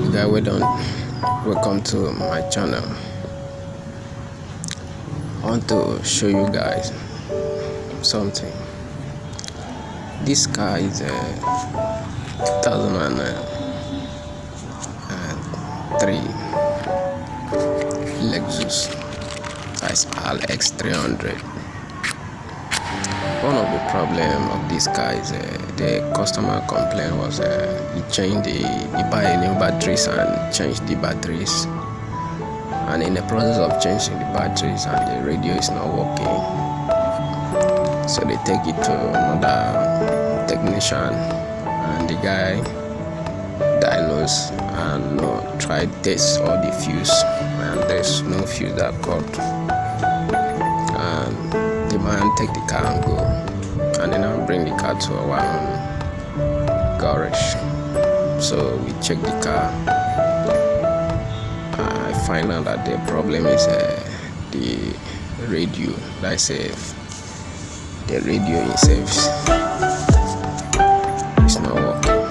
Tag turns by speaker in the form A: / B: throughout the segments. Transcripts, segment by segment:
A: guy, welcome to my channel. I want to show you guys something. This car is a 2003 Lexus. That's RX 300. One of the problem of this car is the customer complaint was he changed he buy new batteries and changed the batteries, and in the process of changing the batteries and the radio is not working, so they take it to another technician, and the guy diagnosed and tried test all the fuse, and there's no fuse that cut. The man take the car and go, and then I'll bring the car to our garage. So we check the car. I find out that the problem is the radio. That's the radio itself is not working.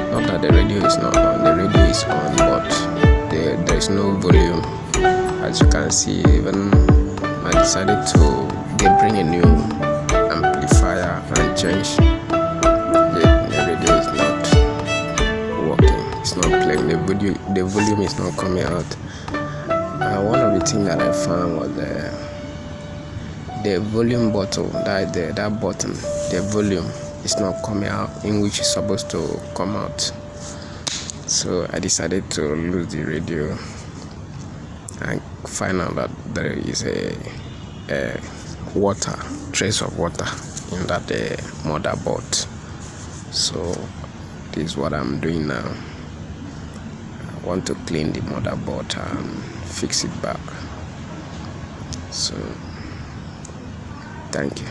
A: Not that the radio is not on. The radio is on, but there is no volume. As you can see, even I decided to bring a new amplifier and change. The radio is not working. It's not playing. The volume is not coming out. One of the things that I found was the volume button. That button, the volume is not coming out, in which it's supposed to come out. So I decided to lose the radio and find out that there is a trace of water in that motherboard. So this is what I'm doing now. I want to clean the motherboard and fix it back. So thank you.